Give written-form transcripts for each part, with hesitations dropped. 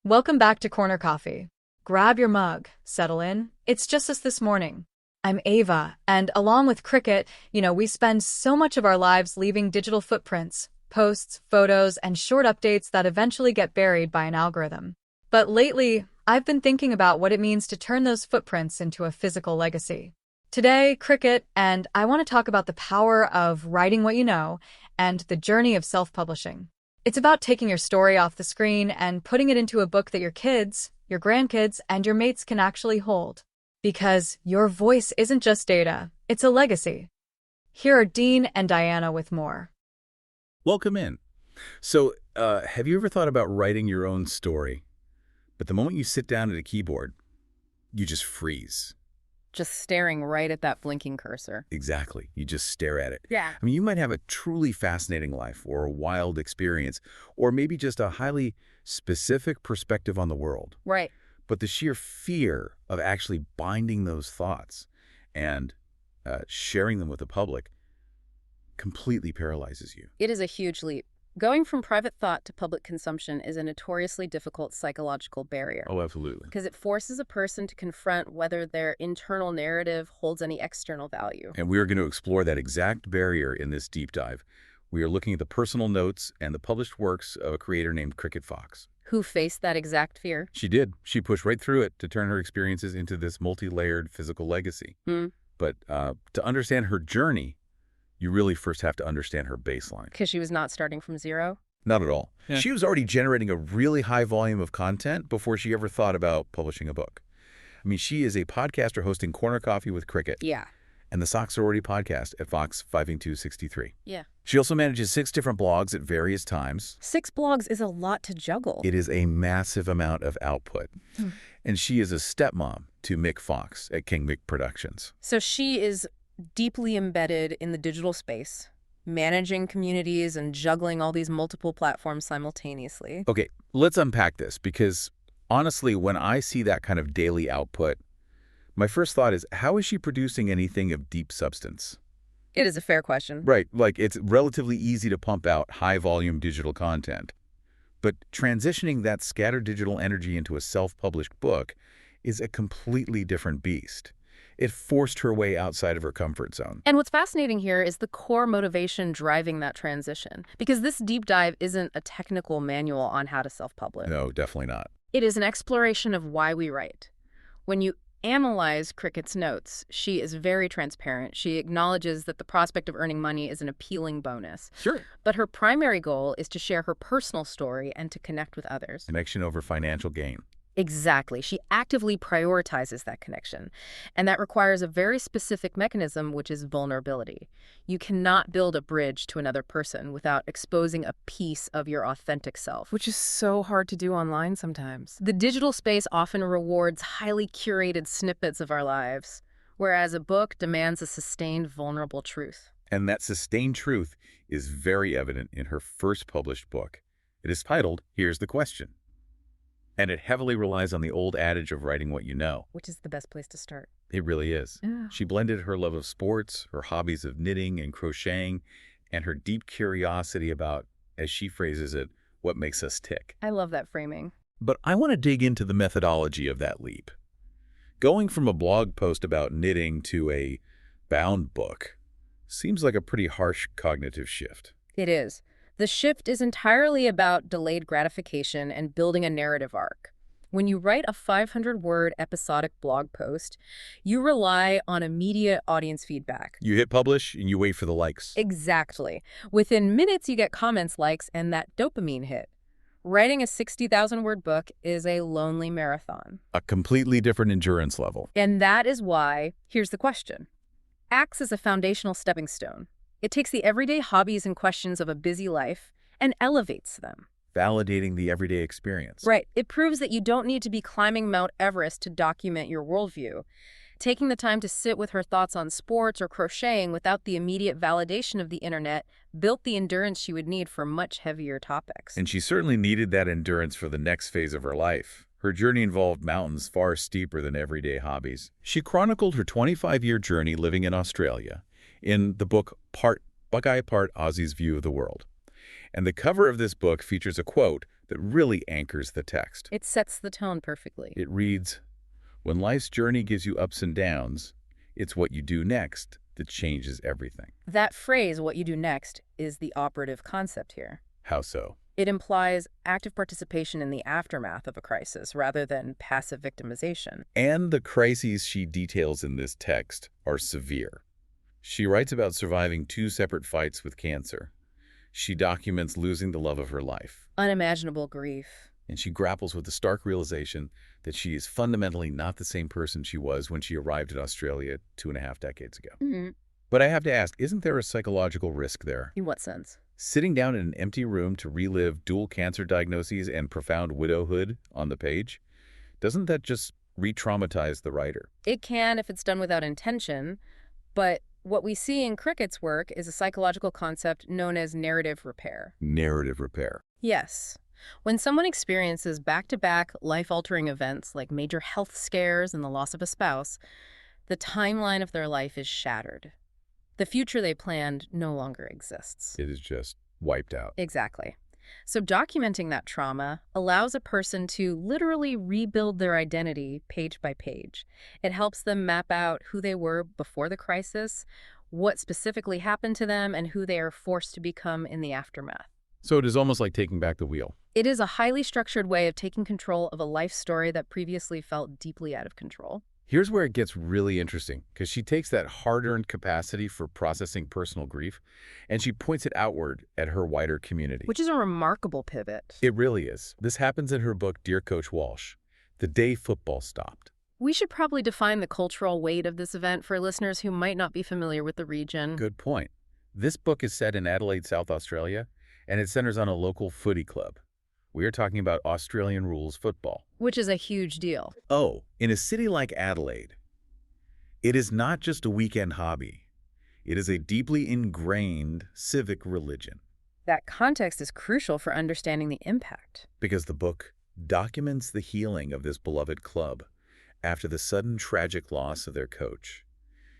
Welcome back to Corner Coffee. Grab your mug, settle in. It's just us this morning. I'm Ava, and along with Cricket, we spend so much of our lives leaving digital footprints, posts, photos, and short updates that eventually get buried by an algorithm. But lately, I've been thinking about what it means to turn those footprints into a physical legacy. Today, Cricket and I want to talk about the power of writing what you know and the journey of self-publishing. It's about taking your story off the screen and putting it into a book that your kids, your grandkids, and your mates can actually hold. Because your voice isn't just data, it's a legacy. Here are Dean and Diana with more. Welcome in. So, have you ever thought about writing your own story? But the moment you sit down at a keyboard, you just freeze. Just staring right at that blinking cursor. Exactly. You just stare at it. Yeah. I mean, you might have a truly fascinating life or a wild experience, or maybe just a highly specific perspective on the world. Right. But the sheer fear of actually binding those thoughts and sharing them with the public completely paralyzes you. It is a huge leap. Going from private thought to public consumption is a notoriously difficult psychological barrier. Oh, absolutely. Because it forces a person to confront whether their internal narrative holds any external value. And we are going to explore that exact barrier in this deep dive. We are looking at the personal notes and the published works of a creator named Cricket Fox. Who faced that exact fear? She did. She pushed right through it to turn her experiences into this multi-layered physical legacy. But to understand her journey, you really first have to understand her baseline. Because she was not starting from zero? Not at all. Yeah. She was already generating a really high volume of content before she ever thought about publishing a book. I mean, she is a podcaster hosting Corner Coffee with Cricket Yeah. and the Sock Sorority podcast at Fox 58263. Yeah. She also manages 6 different blogs at various times. 6 blogs is a lot to juggle. It is a massive amount of output. And she is a stepmom to Mick Fox at King Mick Productions. So she is deeply embedded in the digital space, managing communities and juggling all these multiple platforms simultaneously. Okay, let's unpack this because honestly, when I see that kind of daily output, my first thought is, how is she producing anything of deep substance? It is a fair question. Right, like it's relatively easy to pump out high-volume digital content. But transitioning that scattered digital energy into a self-published book is a completely different beast. It forced her way outside of her comfort zone. And what's fascinating here is the core motivation driving that transition. Because this deep dive isn't a technical manual on how to self-publish. No, definitely not. It is an exploration of why we write. When you analyze Cricket's notes, she is very transparent. She acknowledges that the prospect of earning money is an appealing bonus. Sure. But her primary goal is to share her personal story and to connect with others. Connection over financial gain. Exactly. She actively prioritizes that connection. And that requires a very specific mechanism, which is vulnerability. You cannot build a bridge to another person without exposing a piece of your authentic self. Which is so hard to do online sometimes. The digital space often rewards highly curated snippets of our lives, whereas a book demands a sustained, vulnerable truth. And that sustained truth is very evident in her first published book. It is titled, Here's the Question. And it heavily relies on the old adage of writing what you know. Which is the best place to start. It really is. Yeah. She blended her love of sports, her hobbies of knitting and crocheting, and her deep curiosity about, as she phrases it, what makes us tick. I love that framing. But I want to dig into the methodology of that leap. Going from a blog post about knitting to a bound book seems like a pretty harsh cognitive shift. It is. The shift is entirely about delayed gratification and building a narrative arc. When you write a 500-word episodic blog post, you rely on immediate audience feedback. You hit publish and you wait for the likes. Exactly. Within minutes, you get comments, likes, and that dopamine hit. Writing a 60,000-word book is a lonely marathon. A completely different endurance level. And that is why, here's the question, acts as a foundational stepping stone. It takes the everyday hobbies and questions of a busy life and elevates them. Validating the everyday experience. Right. It proves that you don't need to be climbing Mount Everest to document your worldview. Taking the time to sit with her thoughts on sports or crocheting without the immediate validation of the internet built the endurance she would need for much heavier topics. And she certainly needed that endurance for the next phase of her life. Her journey involved mountains far steeper than everyday hobbies. She chronicled her 25-year journey living in Australia in the book Part Buckeye, Part Aussie's View of the World. And the cover of this book features a quote that really anchors the text. It sets the tone perfectly. It reads, "When life's journey gives you ups and downs, it's what you do next that changes everything." That phrase, what you do next, is the operative concept here. How so? It implies active participation in the aftermath of a crisis rather than passive victimization. And the crises she details in this text are severe. She writes about surviving 2 separate fights with cancer. She documents losing the love of her life. Unimaginable grief. And she grapples with the stark realization that she is fundamentally not the same person she was when she arrived in Australia 2.5 decades ago. Mm-hmm. But I have to ask, isn't there a psychological risk there? In what sense? Sitting down in an empty room to relive dual cancer diagnoses and profound widowhood on the page, doesn't that just re-traumatize the writer? It can if it's done without intention, but what we see in Crickett's work is a psychological concept known as narrative repair. Narrative repair. Yes. When someone experiences back-to-back life-altering events like major health scares and the loss of a spouse, the timeline of their life is shattered. The future they planned no longer exists. It is just wiped out. Exactly. So documenting that trauma allows a person to literally rebuild their identity page by page. It helps them map out who they were before the crisis, what specifically happened to them, and who they are forced to become in the aftermath. So it is almost like taking back the wheel. It is a highly structured way of taking control of a life story that previously felt deeply out of control. Here's where it gets really interesting, because she takes that hard-earned capacity for processing personal grief, and she points it outward at her wider community. Which is a remarkable pivot. It really is. This happens in her book, Dear Coach Walsh, The Day Football Stopped. We should probably define the cultural weight of this event for listeners who might not be familiar with the region. Good point. This book is set in Adelaide, South Australia, and it centers on a local footy club. We are talking about Australian rules football. Which is a huge deal. Oh, in a city like Adelaide, it is not just a weekend hobby. It is a deeply ingrained civic religion. That context is crucial for understanding the impact. Because the book documents the healing of this beloved club after the sudden tragic loss of their coach.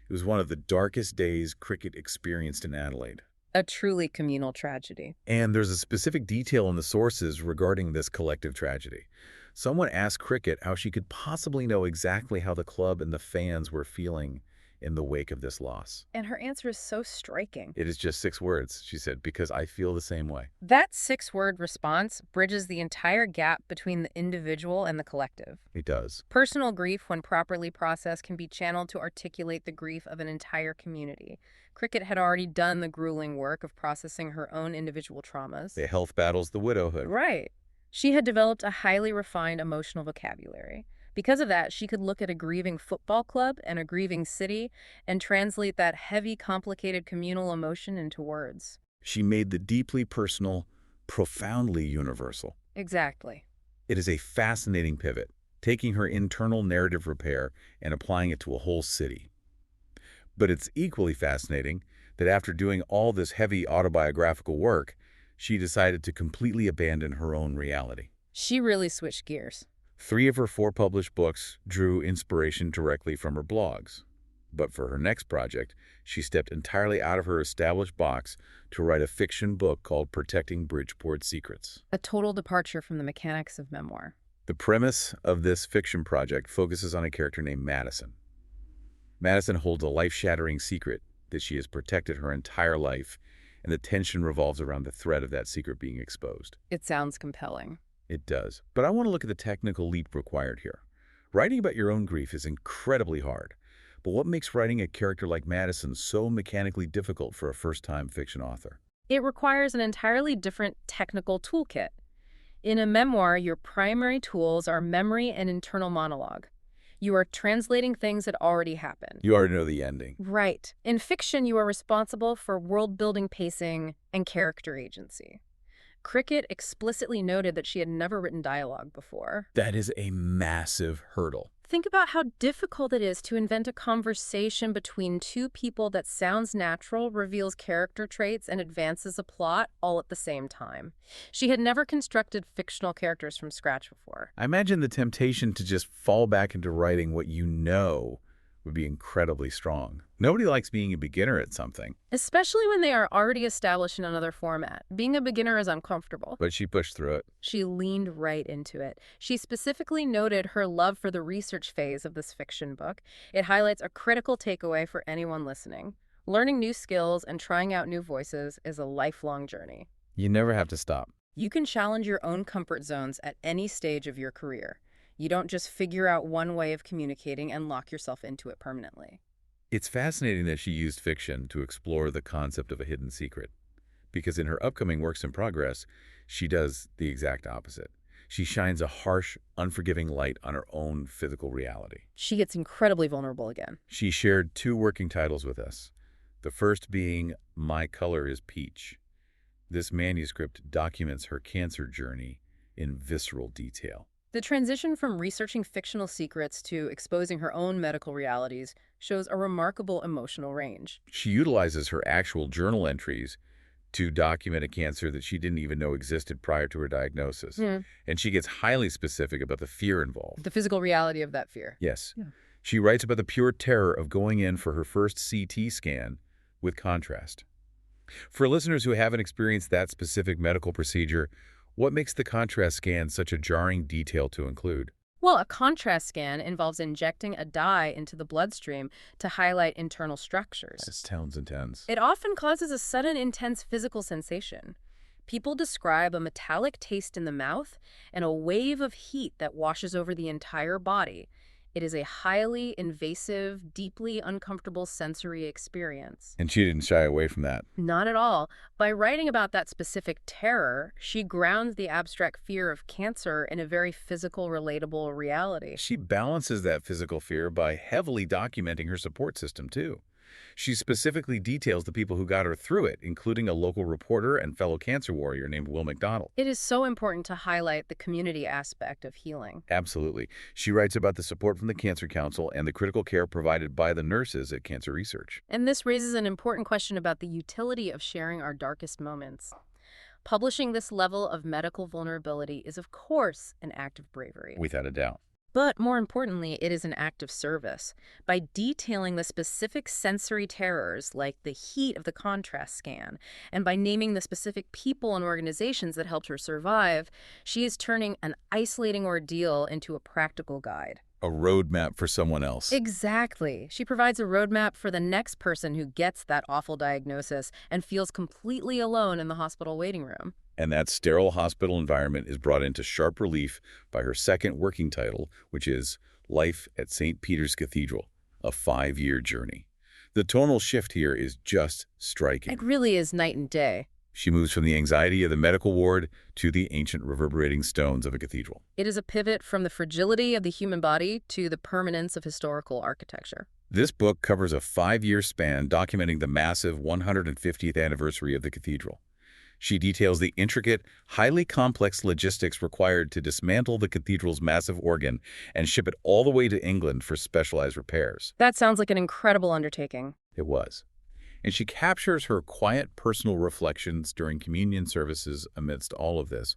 It was one of the darkest days cricket experienced in Adelaide. A truly communal tragedy. And there's a specific detail in the sources regarding this collective tragedy. Someone asked Cricket how she could possibly know exactly how the club and the fans were feeling in the wake of this loss. And her answer is so striking. It is just 6 words, she said, because I feel the same way. That 6-word response bridges the entire gap between the individual and the collective. It does. Personal grief, when properly processed, can be channeled to articulate the grief of an entire community. Cricket had already done the grueling work of processing her own individual traumas. The health battles, the widowhood. Right. She had developed a highly refined emotional vocabulary. Because of that, she could look at a grieving football club and a grieving city and translate that heavy, complicated communal emotion into words. She made the deeply personal, profoundly universal. Exactly. It is a fascinating pivot, taking her internal narrative repair and applying it to a whole city. But it's equally fascinating that after doing all this heavy autobiographical work, she decided to completely abandon her own reality. She really switched gears. 3 of her 4 published books drew inspiration directly from her blogs. But for her next project, she stepped entirely out of her established box to write a fiction book called Protecting Bridgeport Secrets. A total departure from the mechanics of memoir. The premise of this fiction project focuses on a character named Madison. Madison holds a life-shattering secret that she has protected her entire life, and the tension revolves around the threat of that secret being exposed. It sounds compelling. It does. But I want to look at the technical leap required here. Writing about your own grief is incredibly hard. But what makes writing a character like Madison so mechanically difficult for a first-time fiction author? It requires an entirely different technical toolkit. In a memoir, your primary tools are memory and internal monologue. You are translating things that already happened. You already know the ending. Right. In fiction, you are responsible for world-building pacing and character agency. Cricket explicitly noted that she had never written dialogue before. That is a massive hurdle. Think about how difficult it is to invent a conversation between 2 people that sounds natural, reveals character traits, and advances a plot all at the same time. She had never constructed fictional characters from scratch before. I imagine the temptation to just fall back into writing what you know would be incredibly strong. Nobody likes being a beginner at something, Especially when they are already established in another format. Being a beginner is uncomfortable. but she pushed through it. She leaned right into it. She specifically noted her love for the research phase of this fiction book. It highlights a critical takeaway for anyone listening. Learning new skills and trying out new voices is a lifelong journey. You never have to stop. You can challenge your own comfort zones at any stage of your career. You don't just figure out one way of communicating and lock yourself into it permanently. It's fascinating that she used fiction to explore the concept of a hidden secret, because in her upcoming works in progress, she does the exact opposite. She shines a harsh, unforgiving light on her own physical reality. She gets incredibly vulnerable again. She shared 2 working titles with us, the first being My Color is Peach. This manuscript documents her cancer journey in visceral detail. The transition from researching fictional secrets to exposing her own medical realities shows a remarkable emotional range. She utilizes her actual journal entries to document a cancer that she didn't even know existed prior to her diagnosis. And she gets highly specific about the fear involved. The physical reality of that fear. Yes. She writes about the pure terror of going in for her first CT scan with contrast. For listeners who haven't experienced that specific medical procedure, what makes the contrast scan such a jarring detail to include? Well, a contrast scan involves injecting a dye into the bloodstream to highlight internal structures. It sounds intense. It often causes a sudden, intense physical sensation. People describe a metallic taste in the mouth and a wave of heat that washes over the entire body. It is a highly invasive, deeply uncomfortable sensory experience. And she didn't shy away from that. Not at all. By writing about that specific terror, she grounds the abstract fear of cancer in a very physical, relatable reality. She balances that physical fear by heavily documenting her support system, too. She specifically details the people who got her through it, including a local reporter and fellow cancer warrior named Will McDonald. It is so important to highlight the community aspect of healing. Absolutely. She writes about the support from the Cancer Council and the critical care provided by the nurses at Cancer Research. And this raises an important question about the utility of sharing our darkest moments. Publishing this level of medical vulnerability is, of course, an act of bravery. Without a doubt. But more importantly, it is an act of service. By detailing the specific sensory terrors, like the heat of the contrast scan, and by naming the specific people and organizations that helped her survive, she is turning an isolating ordeal into a practical guide. A roadmap for someone else. Exactly. She provides a roadmap for the next person who gets that awful diagnosis and feels completely alone in the hospital waiting room. And that sterile hospital environment is brought into sharp relief by her second working title, which is Life at St. Peter's Cathedral, a 5-year journey. The tonal shift here is just striking. It really is night and day. She moves from the anxiety of the medical ward to the ancient reverberating stones of a cathedral. It is a pivot from the fragility of the human body to the permanence of historical architecture. This book covers a 5-year span documenting the massive 150th anniversary of the cathedral. She details the intricate, highly complex logistics required to dismantle the cathedral's massive organ and ship it all the way to England for specialized repairs. That sounds like an incredible undertaking. It was. And she captures her quiet personal reflections during communion services amidst all of this.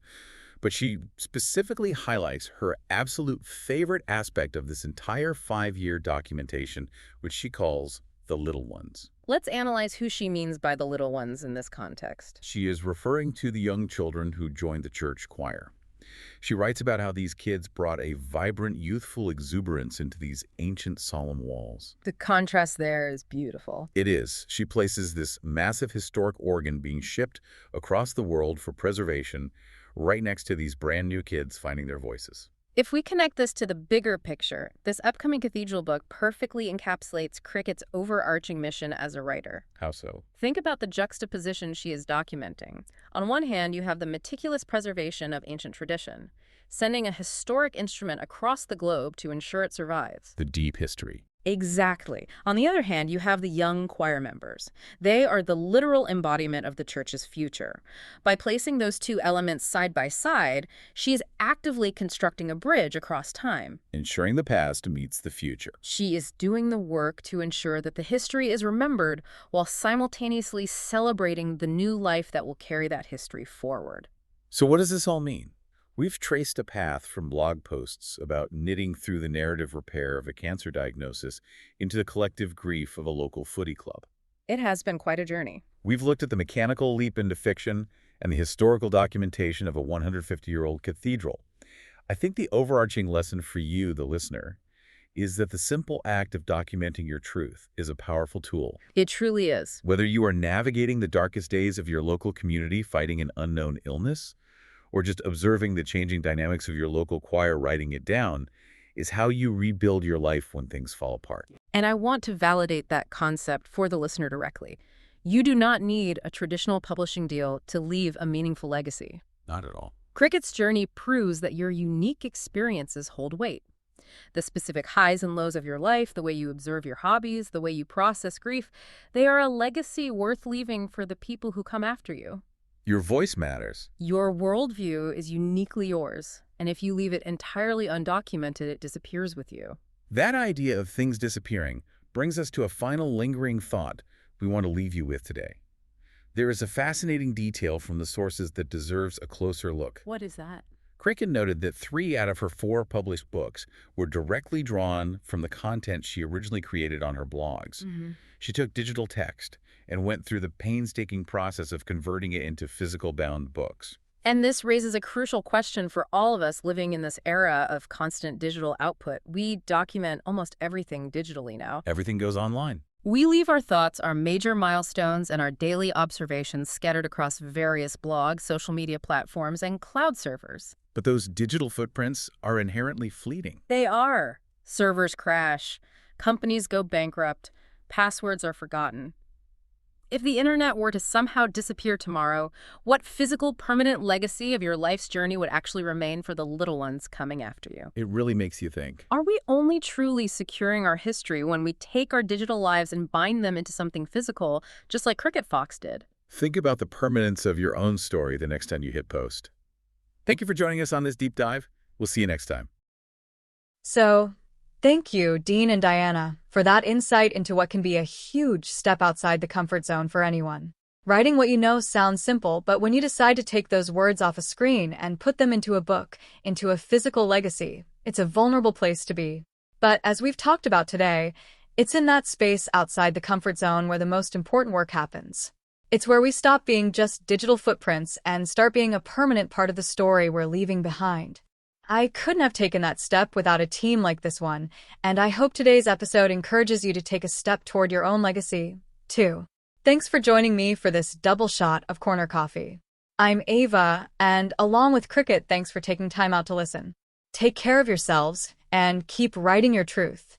But she specifically highlights her absolute favorite aspect of this entire 5-year documentation, which she calls the little ones. Let's analyze who she means by the little ones in this context. She is referring to the young children who joined the church choir. She writes about how these kids brought a vibrant, youthful exuberance into these ancient, solemn walls. The contrast there is beautiful. It is. She places this massive historic organ being shipped across the world for preservation right next to these brand new kids finding their voices. If we connect this to the bigger picture, this upcoming cathedral book perfectly encapsulates Crickett's overarching mission as a writer. How so? Think about the juxtaposition she is documenting. On one hand, you have the meticulous preservation of ancient tradition, sending a historic instrument across the globe to ensure it survives. The deep history. Exactly. On the other hand, you have the young choir members. They are the literal embodiment of the church's future. By placing those two elements side by side, she is actively constructing a bridge across time. Ensuring the past meets the future. She is doing the work to ensure that the history is remembered while simultaneously celebrating the new life that will carry that history forward. So what does this all mean? We've traced a path from blog posts about knitting through the narrative repair of a cancer diagnosis into the collective grief of a local footy club. It has been quite a journey. We've looked at the mechanical leap into fiction and the historical documentation of a 150-year-old cathedral. I think the overarching lesson for you, the listener, is that the simple act of documenting your truth is a powerful tool. It truly is. Whether you are navigating the darkest days of your local community fighting an unknown illness, or just observing the changing dynamics of your local choir writing it down, is how you rebuild your life when things fall apart. And I want to validate that concept for the listener directly. You do not need a traditional publishing deal to leave a meaningful legacy. Not at all. Cricket's journey proves that your unique experiences hold weight. The specific highs and lows of your life, the way you observe your hobbies, the way you process grief, they are a legacy worth leaving for the people who come after you. Your voice matters. Your worldview is uniquely yours, and if you leave it entirely undocumented, it disappears with you. That idea of things disappearing brings us to a final lingering thought we want to leave you with today. There is a fascinating detail from the sources that deserves a closer look. What is that? Cricket noted that 3 out of her 4 published books were directly drawn from the content she originally created on her blogs. She took digital text and went through the painstaking process of converting it into physical-bound books. And this raises a crucial question for all of us living in this era of constant digital output. We document almost everything digitally now. Everything goes online. We leave our thoughts, our major milestones, and our daily observations scattered across various blogs, social media platforms, and cloud servers. But those digital footprints are inherently fleeting. They are. Servers crash. Companies go bankrupt. Passwords are forgotten. If the internet were to somehow disappear tomorrow, what physical permanent legacy of your life's journey would actually remain for the little ones coming after you? It really makes you think. Are we only truly securing our history when we take our digital lives and bind them into something physical, just like Cricket Fox did? Think about the permanence of your own story the next time you hit post. Thank you for joining us on this deep dive. We'll see you next time. So, thank you, Dean and Diana, for that insight into what can be a huge step outside the comfort zone for anyone. Writing what you know sounds simple, but when you decide to take those words off a screen and put them into a book, into a physical legacy, it's a vulnerable place to be. But as we've talked about today, it's in that space outside the comfort zone where the most important work happens. It's where we stop being just digital footprints and start being a permanent part of the story we're leaving behind. I couldn't have taken that step without a team like this one, and I hope today's episode encourages you to take a step toward your own legacy, too. Thanks for joining me for this double shot of Corner Coffee. I'm Ava, and along with Cricket, thanks for taking time out to listen. Take care of yourselves, and keep writing your truth.